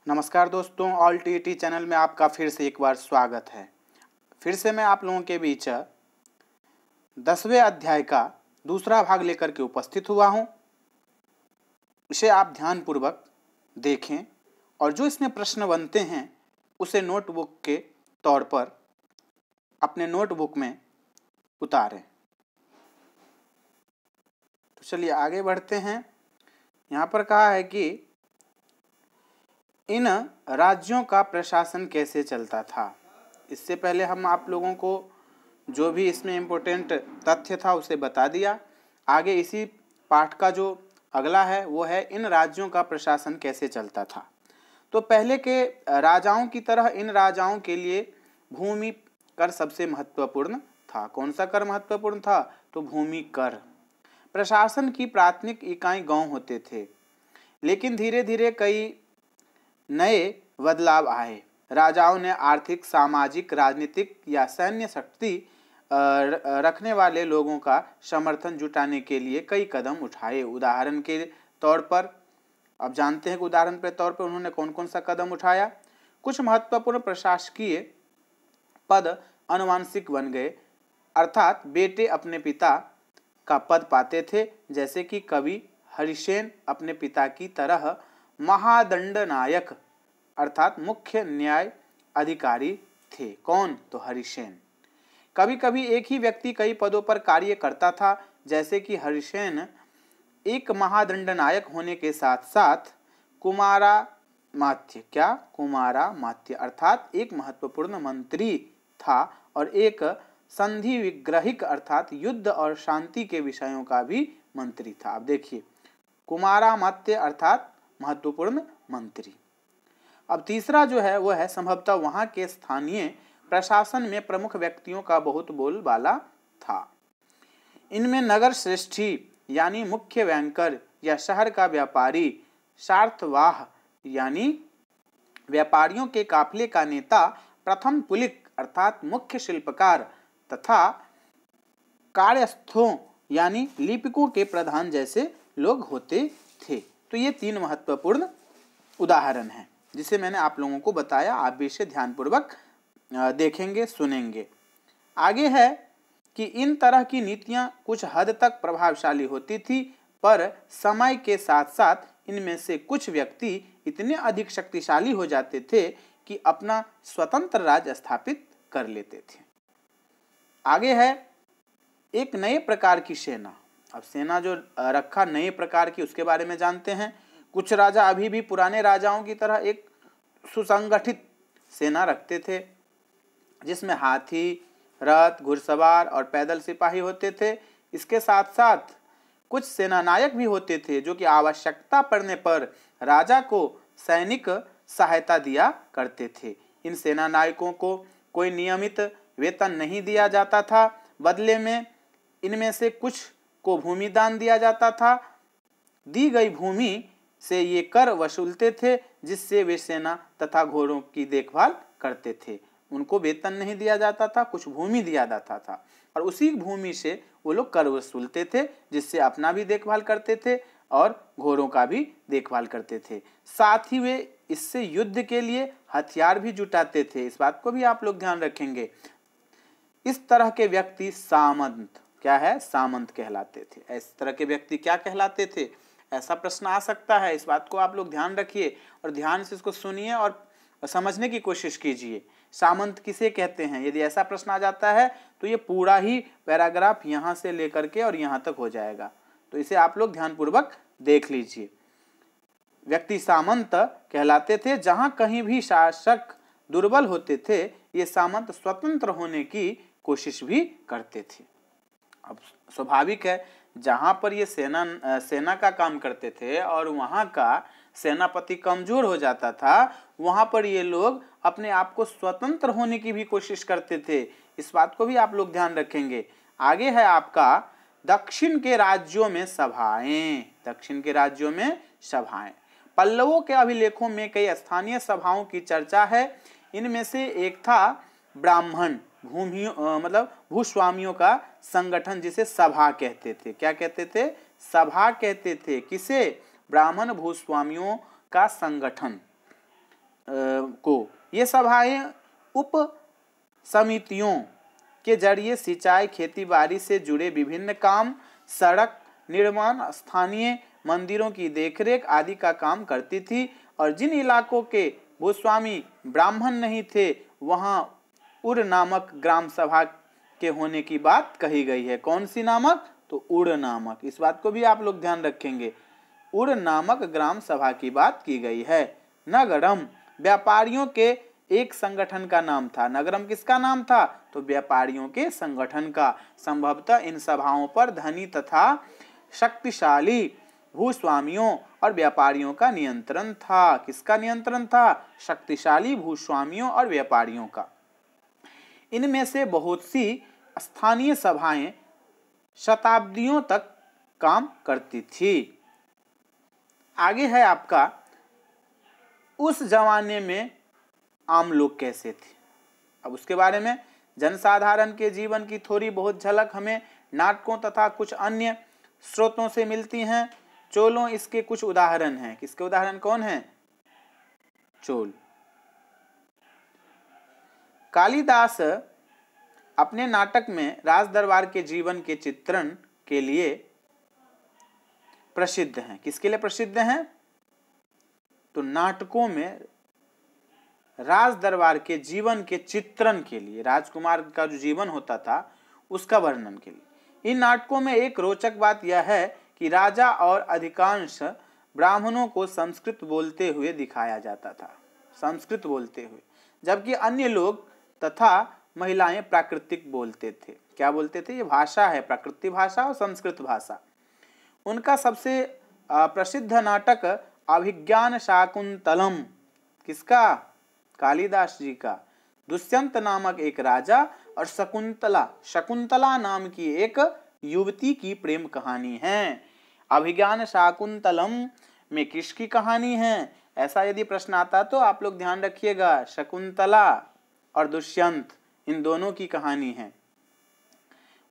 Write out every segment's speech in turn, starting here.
नमस्कार दोस्तों, all TT channel में आपका फिर से एक बार स्वागत है। फिर से मैं आप लोगों के बीच 10वें अध्याय का दूसरा भाग लेकर के उपस्थित हुआ हूं। इसे आप ध्यानपूर्वक देखें और जो इसमें प्रश्न बनते हैं उसे नोटबुक के तौर पर अपने नोटबुक में उतारें। तो चलिए आगे बढ़ते हैं। यहाँ पर कहा है कि इन राज्यों का प्रशासन कैसे चलता था। इससे पहले हम आप लोगों को जो भी इसमें इम्पोर्टेंट तथ्य था उसे बता दिया। आगे इसी पाठ का जो अगला है वो है इन राज्यों का प्रशासन कैसे चलता था। तो पहले के राजाओं की तरह इन राजाओं के लिए भूमि कर सबसे महत्वपूर्ण था। कौन सा कर महत्वपूर्ण था? तो भूमि कर। प्रशासन की प्राथमिक इकाई गांव होते थे, लेकिन धीरे धीरे कई नए बदलाव आए। राजाओं ने आर्थिक, सामाजिक, राजनीतिक या सैन्य शक्ति रखने वाले लोगों का समर्थन जुटाने के लिए कई कदम उठाए। उदाहरण के तौर पर अब जानते हैं कि उदाहरण के तौर पर उन्होंने कौन कौन सा कदम उठाया। कुछ महत्वपूर्ण प्रशासकीय पद आनुवंशिक बन गए, अर्थात बेटे अपने पिता का पद पाते थे। जैसे कि कवि हरिसेन अपने पिता की तरह महादंडनायक अर्थात मुख्य न्याय अधिकारी थे। कौन? तो हरिसेन। कभी कभी एक ही व्यक्ति कई पदों पर कार्य करता था। जैसे कि हरिसेन एक महादंडनायक होने के साथ साथ कुमारामात्य अर्थात एक महत्वपूर्ण मंत्री था और एक संधि विग्रहिक अर्थात युद्ध और शांति के विषयों का भी मंत्री था। अब देखिए, कुमारामात्य अर्थात महत्वपूर्ण मंत्री। अब तीसरा जो है वह है संभवतः वहां के स्थानीय प्रशासन में प्रमुख व्यक्तियों का बहुत बोलबाला था। इनमें नगर श्रेष्ठी यानी मुख्य बैंकर या शहर का व्यापारी, सार्थवाह यानी व्यापारियों के काफिले का नेता, प्रथम पुलिक अर्थात मुख्य शिल्पकार तथा कार्यस्थों यानी लिपिकों के प्रधान जैसे लोग होते थे। तो ये तीन महत्वपूर्ण उदाहरण हैं जिसे मैंने आप लोगों को बताया। आप भी इसे ध्यानपूर्वक देखेंगे, सुनेंगे। आगे है कि इन तरह की नीतियां कुछ हद तक प्रभावशाली होती थी, पर समय के साथ साथ इनमें से कुछ व्यक्ति इतने अधिक शक्तिशाली हो जाते थे कि अपना स्वतंत्र राज्य स्थापित कर लेते थे। आगे है एक नए प्रकार की सेना। अब सेना जो रखा नए प्रकार की, उसके बारे में जानते हैं। कुछ राजा अभी भी पुराने राजाओं की तरह एक सुसंगठित सेना रखते थे, जिसमें हाथी, रथ, घुड़सवार और पैदल सिपाही होते थे। इसके साथ साथ कुछ सेनानायक भी होते थे जो कि आवश्यकता पड़ने पर राजा को सैनिक सहायता दिया करते थे। इन सेनानायकों को कोई नियमित वेतन नहीं दिया जाता था। बदले में इनमें से कुछ को भूमि दान दिया जाता था। दी गई भूमि से ये कर वसूलते थे, जिससे वे सेना तथा घोड़ों की देखभाल करते थे। उनको वेतन नहीं दिया जाता था, कुछ भूमि दिया जाता था और उसी भूमि से वो लोग कर वसूलते थे, जिससे अपना भी देखभाल करते थे और घोड़ों का भी देखभाल करते थे। साथ ही वे इससे युद्ध के लिए हथियार भी जुटाते थे। इस बात को भी आप लोग ध्यान रखेंगे। इस तरह के व्यक्ति सामंत, क्या है? सामंत कहलाते थे। इस तरह के व्यक्ति क्या कहलाते थे? ऐसा प्रश्न आ सकता है। इस बात को आप लोग ध्यान रखिए और ध्यान से इसको सुनिए और समझने की कोशिश कीजिए। सामंत किसे कहते हैं? यदि ऐसा प्रश्न आ जाता है तो ये पूरा ही पैराग्राफ यहाँ से लेकर के और यहाँ तक हो जाएगा, तो इसे आप लोग ध्यानपूर्वक देख लीजिए। व्यक्ति सामंत कहलाते थे। जहाँ कहीं भी शासक दुर्बल होते थे, ये सामंत स्वतंत्र होने की कोशिश भी करते थे। अब स्वाभाविक है, जहां पर ये सेना का काम करते थे और वहां का सेनापति कमजोर हो जाता था, वहां पर ये लोग अपने आप को स्वतंत्र होने की भी कोशिश करते थे। इस बात को भी आप लोग ध्यान रखेंगे। आगे है आपका दक्षिण के राज्यों में सभाएं। दक्षिण के राज्यों में सभाएं। पल्लवों के अभिलेखों में कई स्थानीय सभाओं की चर्चा है। इनमें से एक था ब्राह्मण भूस्वामियों का संगठन, जिसे सभा कहते थे। क्या कहते थे? सभा कहते थे। किसे? ब्राह्मण भूस्वामियों का संगठन। को। ये सभाएं उप समितियों के जरिए सिंचाई, खेती बाड़ी से जुड़े विभिन्न काम, सड़क निर्माण, स्थानीय मंदिरों की देखरेख आदि का काम करती थी। और जिन इलाकों के भूस्वामी ब्राह्मण नहीं थे वहां उड़ नामक ग्राम सभा के होने की बात कही गई है। कौन सी नामक? तो उड़ नामक। इस बात को भी आप लोग ध्यान रखेंगे, उड़ नामक ग्राम सभा की बात की गई है। नगरम व्यापारियों के एक संगठन का नाम था। नगरम किसका नाम था? तो व्यापारियों के संगठन का। संभवतः इन सभाओं पर धनी तथा शक्तिशाली भूस्वामियों और व्यापारियों का नियंत्रण था। किसका नियंत्रण था? शक्तिशाली भूस्वामियों और व्यापारियों का। इनमें से बहुत सी स्थानीय सभाएं शताब्दियों तक काम करती थी। आगे है आपका, उस जमाने में आम लोग कैसे थे। अब उसके बारे में जनसाधारण के जीवन की थोड़ी बहुत झलक हमें नाटकों तथा कुछ अन्य स्रोतों से मिलती हैं। चोलों इसके कुछ उदाहरण हैं। किसके उदाहरण? कौन है? चोल। कालिदास अपने नाटक में राज दरबार के जीवन के चित्रण के लिए प्रसिद्ध हैं। किसके लिए प्रसिद्ध हैं? तो नाटकों में राज दरबार के जीवन के चित्रण के लिए, राजकुमार का जो जीवन होता था उसका वर्णन के लिए। इन नाटकों में एक रोचक बात यह है कि राजा और अधिकांश ब्राह्मणों को संस्कृत बोलते हुए दिखाया जाता था, संस्कृत बोलते हुए, जबकि अन्य लोग तथा महिलाएं प्राकृतिक बोलते थे। क्या बोलते थे? ये भाषा है, प्राकृतिक भाषा और संस्कृत भाषा। उनका सबसे प्रसिद्ध नाटक अभिज्ञान शाकुंतलम, किसका? कालिदास जी का। दुष्यंत नामक एक राजा और शकुंतला नाम की एक युवती की प्रेम कहानी है। अभिज्ञान शाकुंतलम में किसकी कहानी है? ऐसा यदि प्रश्न आता तो आप लोग ध्यान रखिएगा, शकुंतला और दुष्यंत, इन दोनों की कहानी है।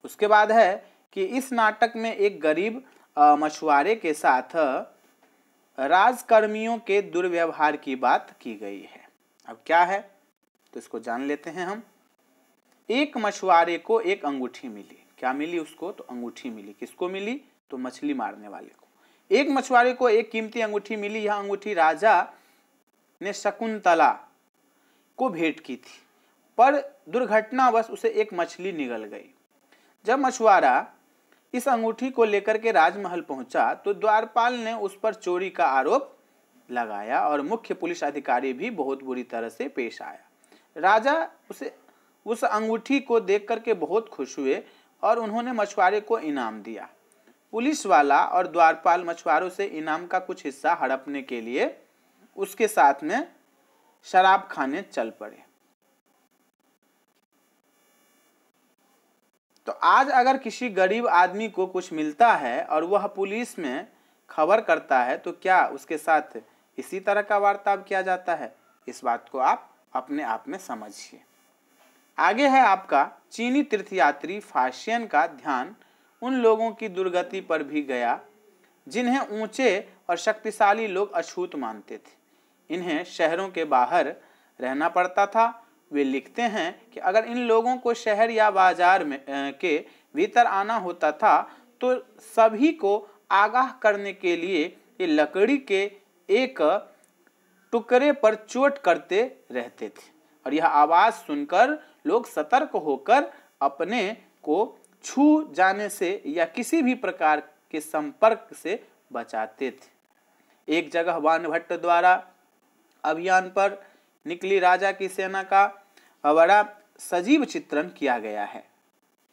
उसके बाद है कि इस नाटक में एक गरीब मछुआरे के साथ राजकर्मियों के दुर्व्यवहार की बात की गई है। अब क्या है तो इसको जान लेते हैं हम। एक मछुआरे को एक अंगूठी मिली। क्या मिली उसको? तो अंगूठी मिली। किसको मिली? तो मछली मारने वाले को। एक मछुआरे को एक कीमती अंगूठी मिली। यह अंगूठी राजा ने शकुंतला को भेंट की थी, पर दुर्घटनावश उसे एक मछली निगल गई। जब मछुआरा इस अंगूठी को लेकर के राजमहल पहुंचा तो द्वारपाल ने उस पर चोरी का आरोप लगाया और मुख्य पुलिस अधिकारी भी बहुत बुरी तरह से पेश आया। राजा उस अंगूठी को देख करके बहुत खुश हुए और उन्होंने मछुआरे को इनाम दिया। पुलिस वाला और द्वारपाल मछुआरों से इनाम का कुछ हिस्सा हड़पने के लिए उसके साथ में शराब खाने चल पड़े। तो आज अगर किसी गरीब आदमी को कुछ मिलता है और वह पुलिस में खबर करता है तो क्या उसके साथ इसी तरह का वार्ताव किया जाता है? इस बात को आप अपने आप में समझिए। आगे है आपका, चीनी तीर्थयात्री फाशियन का ध्यान उन लोगों की दुर्गति पर भी गया जिन्हें ऊंचे और शक्तिशाली लोग अछूत मानते थे। इन्हें शहरों के बाहर रहना पड़ता था। वे लिखते हैं कि अगर इन लोगों को शहर या बाजार में के भीतर आना होता था तो सभी को आगाह करने के लिए ये लकड़ी के एक टुकड़े पर चोट करते रहते थे और यह आवाज सुनकर लोग सतर्क होकर अपने को छू जाने से या किसी भी प्रकार के संपर्क से बचाते थे। एक जगह वानभट्ट द्वारा अभियान पर निकली राजा की सेना का बड़ा सजीव चित्रण किया गया है।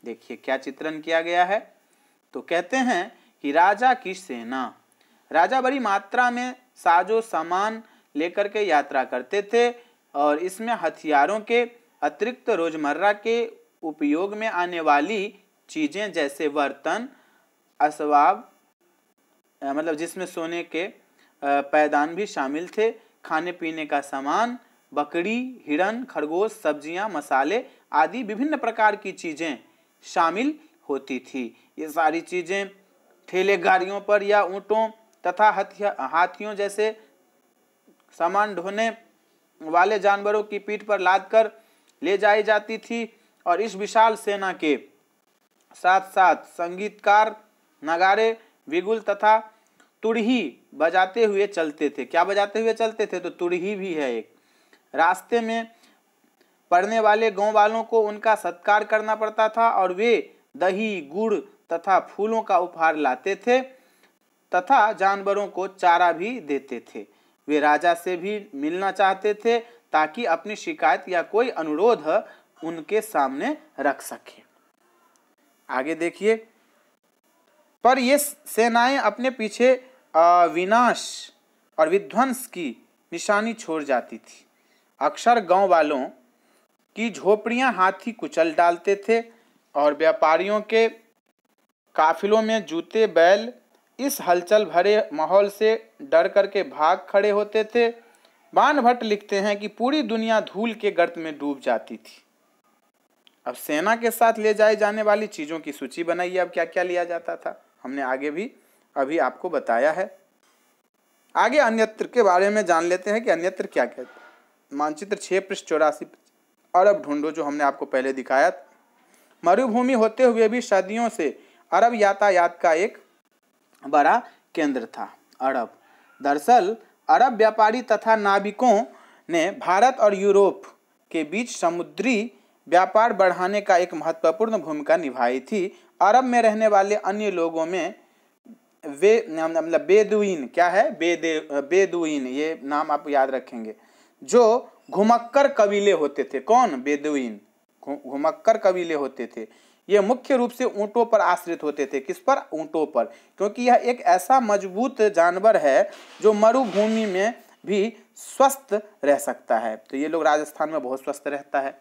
देखिए क्या चित्रण किया गया है। तो कहते हैं कि राजा की सेना, राजा बड़ी मात्रा में साजो सामान लेकर के यात्रा करते थे और इसमें हथियारों के अतिरिक्त रोजमर्रा के उपयोग में आने वाली चीजें जैसे बर्तन, असबाब, मतलब जिसमें सोने के पैदान भी शामिल थे, खाने पीने का सामान, बकरी, हिरन, खरगोश, सब्जियां, मसाले आदि विभिन्न प्रकार की चीजें शामिल होती थी। ये सारी चीजें ठेले गाड़ियों पर या ऊंटों तथा हाथियों जैसे सामान ढोने वाले जानवरों की पीठ पर लादकर ले जाई जाती थी और इस विशाल सेना के साथ साथ संगीतकार नगाड़े, बिगुल तथा तुरही बजाते हुए चलते थे। क्या बजाते हुए चलते थे? तो तुरही भी है एक। रास्ते में पड़ने वाले गांव वालों को उनका सत्कार करना पड़ता था और वे दही, गुड़ तथा फूलों का उपहार लाते थे तथा जानवरों को चारा भी देते थे। वे राजा से भी मिलना चाहते थे ताकि अपनी शिकायत या कोई अनुरोध उनके सामने रख सके। आगे देखिए, पर ये सेनाएं अपने पीछे विनाश और विध्वंस की निशानी छोड़ जाती थी। अक्सर गांव वालों की झोपड़ियां हाथी कुचल डालते थे और व्यापारियों के काफिलों में जूते बैल इस हलचल भरे माहौल से डर करके भाग खड़े होते थे। बाणभट्ट लिखते हैं कि पूरी दुनिया धूल के गर्त में डूब जाती थी। अब सेना के साथ ले जाए जाने वाली चीजों की सूची बनाइए। अब क्या क्या लिया जाता था, हमने आगे भी अभी आपको बताया है। आगे अन्यत्र के बारे में जान लेते हैं कि अन्यत्र क्या क्या। मानचित्र 6 पृष्ठ 84 अरब ढूंढो, जो हमने आपको पहले दिखाया। मरुभूमि होते हुए भी सदियों से अरब यातायात का एक बड़ा केंद्र था। अरब दरअसल अरब व्यापारी तथा नाविकों ने भारत और यूरोप के बीच समुद्री व्यापार बढ़ाने का एक महत्वपूर्ण भूमिका निभाई थी। अरब में रहने वाले अन्य लोगों में मतलब बेदुइन, क्या है बेदुइन, ये नाम आप याद रखेंगे, जो घुमक्कर कबीले होते थे। कौन? बेदुइन, घुमक्कर कबीले होते थे। ये मुख्य रूप से ऊंटों पर आश्रित होते थे। किस पर? ऊंटों पर, क्योंकि यह एक ऐसा मजबूत जानवर है जो मरुभूमि में भी स्वस्थ रह सकता है। तो ये लोग राजस्थान में बहुत स्वस्थ रहता है,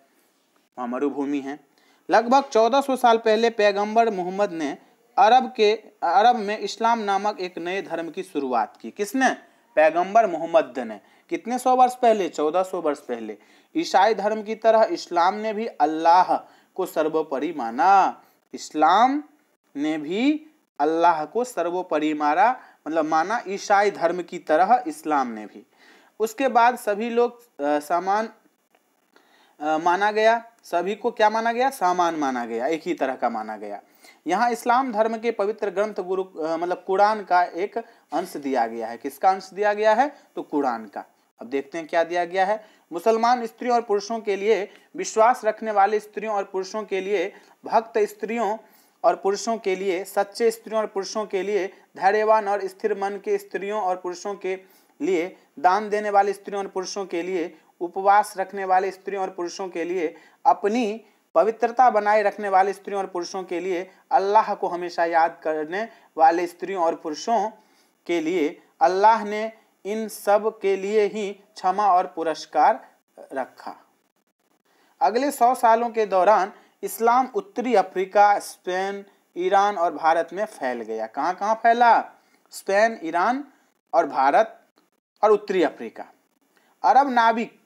वहाँ मरुभूमि है। लगभग 1400 साल पहले पैगंबर मोहम्मद ने अरब में इस्लाम नामक एक नए धर्म की शुरुआत की। किसने? पैगंबर मोहम्मद ने। कितने सौ वर्ष पहले? 1400 वर्ष पहले। ईसाई धर्म की तरह इस्लाम ने भी अल्लाह को सर्वोपरि माना। इस्लाम ने भी अल्लाह को सर्वोपरि माना। ईसाई धर्म की तरह इस्लाम ने भी। उसके बाद सभी लोग समान माना गया। सभी को क्या माना गया? सामान माना गया, एक ही तरह का माना गया। यहाँ इस्लाम धर्म के पवित्र ग्रंथ कुरान का एक अंश दिया गया है। किसका अंश दिया गया है? तो कुरान का। अब देखते हैं क्या दिया गया है। मुसलमान स्त्रियों और पुरुषों के लिए, विश्वास रखने वाले स्त्रियों और पुरुषों के लिए, भक्त स्त्रियों और पुरुषों के लिए, सच्चे स्त्रियों और पुरुषों के लिए, धैर्यवान और स्थिर मन के स्त्रियों और पुरुषों के लिए, दान देने वाले स्त्रियों और पुरुषों के लिए, उपवास रखने वाले स्त्रियों और पुरुषों के लिए, अपनी पवित्रता बनाए रखने वाले स्त्रियों और पुरुषों के लिए, अल्लाह को हमेशा याद करने वाले स्त्रियों और पुरुषों के लिए, अल्लाह ने इन सब के लिए ही क्षमा और पुरस्कार रखा। अगले 100 सालों के दौरान इस्लाम उत्तरी अफ्रीका, स्पेन, ईरान और भारत में फैल गया। कहाँ कहाँ फैला? स्पेन, ईरान और भारत और उत्तरी अफ्रीका। अरब नाविक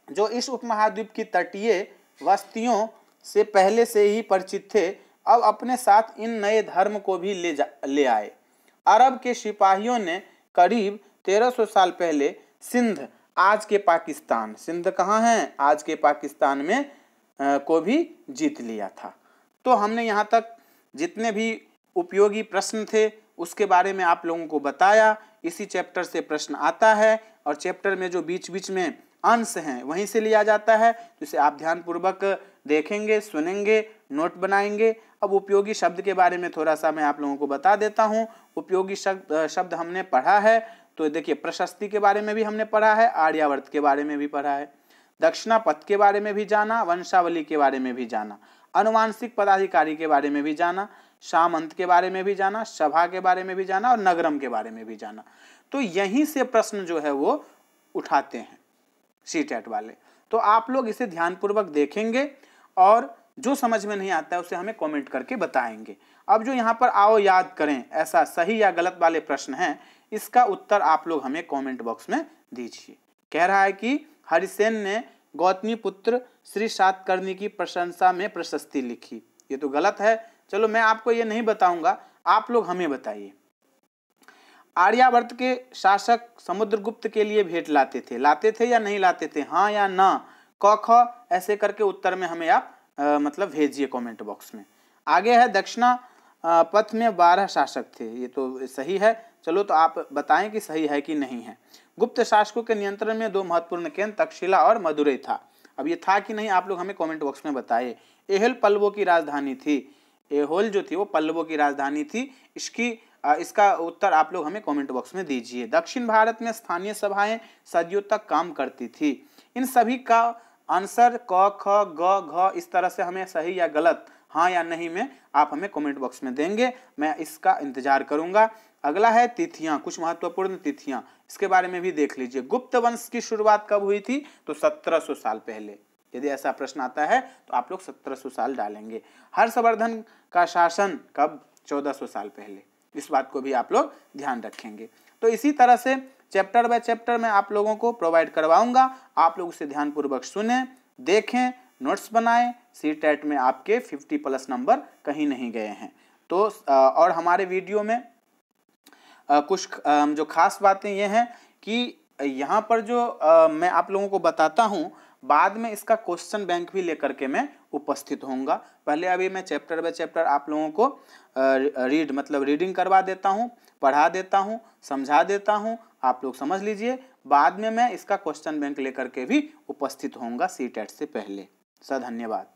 जो इस उपमहाद्वीप की तटीय बस्तियों से पहले से ही परिचित थे, अब अपने साथ इन नए धर्म को भी ले आए। अरब के सिपाहियों ने करीब 1300 साल पहले सिंध, आज के पाकिस्तान, सिंध कहाँ है? आज के पाकिस्तान में को भी जीत लिया था। तो हमने यहाँ तक जितने भी उपयोगी प्रश्न थे उसके बारे में आप लोगों को बताया। इसी चैप्टर से प्रश्न आता है और चैप्टर में जो बीच बीच में अंश हैं वहीं से लिया जाता है। जिसे आप ध्यानपूर्वक देखेंगे, सुनेंगे, नोट बनाएंगे। अब उपयोगी शब्द के बारे में थोड़ा सा मैं आप लोगों को बता देता हूँ। उपयोगी शब्द हमने पढ़ा है, तो देखिए प्रशस्ति के बारे में भी हमने पढ़ा है, आर्यावर्त के बारे में भी पढ़ा है, दक्षिणापथ के बारे में भी जाना, वंशावली के बारे में भी जाना, अनुवांशिक पदाधिकारी के बारे में भी जाना, सामंत के बारे में भी जाना, सभा के बारे में भी जाना और नगरम के बारे में भी जाना। तो यहीं से प्रश्न जो है वो उठाते हैं सीटेट वाले। तो आप लोग इसे ध्यानपूर्वक देखेंगे और जो समझ में नहीं आता है उसे हमें कमेंट करके बताएंगे। अब जो यहाँ पर आओ याद करें ऐसा सही या गलत वाले प्रश्न हैं, इसका उत्तर आप लोग हमें कमेंट बॉक्स में दीजिए। कह रहा है कि हरिसेन ने गौतमी पुत्र श्री सातकर्णी की प्रशंसा में प्रशस्ति लिखी। ये तो गलत है। चलो मैं आपको ये नहीं बताऊंगा, आप लोग हमें बताइए। आर्यावर्त के शासक समुद्रगुप्त के लिए भेंट लाते थे या नहीं लाते थे, हाँ या ना, क ख ऐसे करके उत्तर में हमें आप मतलब भेजिए कमेंट बॉक्स में। आगे है दक्षिणा पथ में 12 शासक थे, ये तो सही है। चलो तो आप बताएं कि सही है कि नहीं है। गुप्त शासकों के नियंत्रण में 2 महत्वपूर्ण केंद्र तक्षशिला और मदुरै था। अब ये था कि नहीं आप लोग हमें कमेंट बॉक्स में बताइए। एहोल पल्लवों की राजधानी थी, एहोल जो थी वो पल्लवों की राजधानी थी। इसका उत्तर आप लोग हमें कमेंट बॉक्स में दीजिए। दक्षिण भारत में स्थानीय सभाएं सदियों तक काम करती थी। इन सभी का आंसर क ख ग घ इस तरह से हमें सही या गलत, हाँ या नहीं में आप हमें कमेंट बॉक्स में देंगे, मैं इसका इंतजार करूंगा। अगला है तिथियां, कुछ महत्वपूर्ण तिथियां, इसके बारे में भी देख लीजिए। गुप्त वंश की शुरुआत कब हुई थी, तो 1700 साल पहले। यदि ऐसा प्रश्न आता है तो आप लोग 1700 साल डालेंगे। हर्षवर्धन का शासन कब, 1400 साल पहले। इस बात को भी आप लोग ध्यान रखेंगे। तो इसी तरह से चैप्टर बाय चैप्टर मैं आप लोगों को प्रोवाइड करवाऊंगा, आप लोग उसे ध्यानपूर्वक सुने, देखें, नोट्स बनाएं। सीटेट में आपके 50+ नंबर कहीं नहीं गए हैं। तो और हमारे वीडियो में कुछ जो खास बातें ये हैं कि यहाँ पर जो मैं आप लोगों को बताता हूँ, बाद में इसका क्वेश्चन बैंक भी लेकर के मैं उपस्थित होऊंगा। पहले अभी मैं चैप्टर बाय चैप्टर आप लोगों को रीडिंग करवा देता हूँ, पढ़ा देता हूँ, समझा देता हूँ, आप लोग समझ लीजिए। बाद में मैं इसका क्वेश्चन बैंक लेकर के भी उपस्थित होऊंगा सीटेट से पहले। सर धन्यवाद।